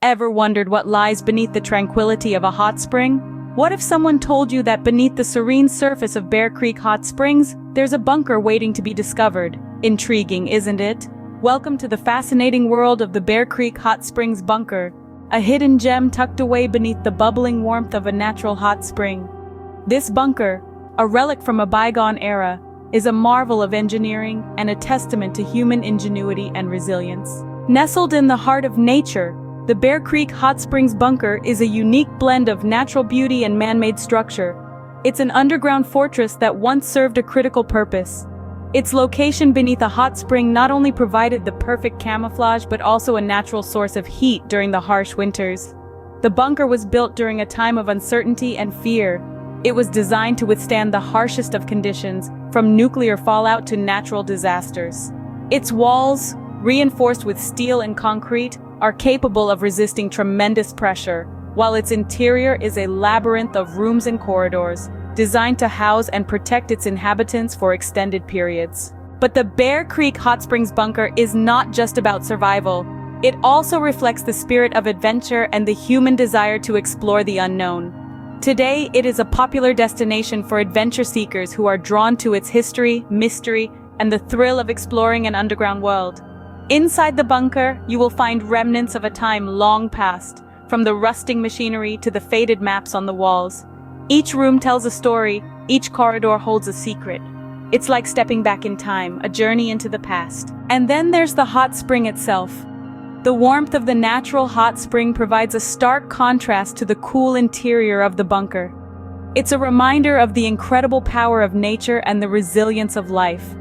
Ever wondered what lies beneath the tranquility of a hot spring? What if someone told you that beneath the serene surface of Bear Creek Hot Springs, there's a bunker waiting to be discovered? Intriguing, isn't it? Welcome to the fascinating world of the Bear Creek Hot Springs Bunker, a hidden gem tucked away beneath the bubbling warmth of a natural hot spring. This bunker, a relic from a bygone era, is a marvel of engineering and a testament to human ingenuity and resilience. Nestled in the heart of nature, the Bear Creek Hot Springs Bunker is a unique blend of natural beauty and man-made structure. It's an underground fortress that once served a critical purpose. Its location beneath a hot spring not only provided the perfect camouflage but also a natural source of heat during the harsh winters. The bunker was built during a time of uncertainty and fear. It was designed to withstand the harshest of conditions, from nuclear fallout to natural disasters. Its walls, reinforced with steel and concrete, are capable of resisting tremendous pressure, while its interior is a labyrinth of rooms and corridors, designed to house and protect its inhabitants for extended periods. But the Bear Creek Hot Springs Bunker is not just about survival. It also reflects the spirit of adventure and the human desire to explore the unknown. Today, it is a popular destination for adventure seekers who are drawn to its history, mystery, and the thrill of exploring an underground world. Inside the bunker, you will find remnants of a time long past, from the rusting machinery to the faded maps on the walls. Each room tells a story, each corridor holds a secret. It's like stepping back in time, a journey into the past. And then there's the hot spring itself. The warmth of the natural hot spring provides a stark contrast to the cool interior of the bunker. It's a reminder of the incredible power of nature and the resilience of life.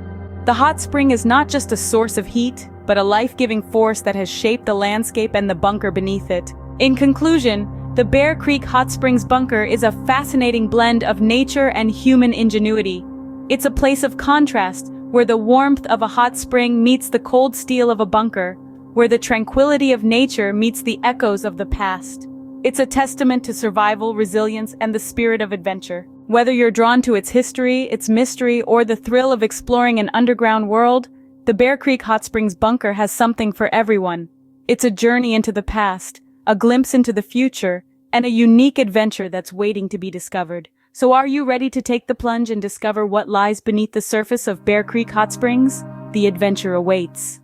The hot spring is not just a source of heat, but a life-giving force that has shaped the landscape and the bunker beneath it. In conclusion, the Bear Creek Hot Springs Bunker is a fascinating blend of nature and human ingenuity. It's a place of contrast, where the warmth of a hot spring meets the cold steel of a bunker, where the tranquility of nature meets the echoes of the past. It's a testament to survival, resilience, and the spirit of adventure. Whether you're drawn to its history, its mystery, or the thrill of exploring an underground world, the Bear Creek Hot Springs Bunker has something for everyone. It's a journey into the past, a glimpse into the future, and a unique adventure that's waiting to be discovered. So are you ready to take the plunge and discover what lies beneath the surface of Bear Creek Hot Springs? The adventure awaits.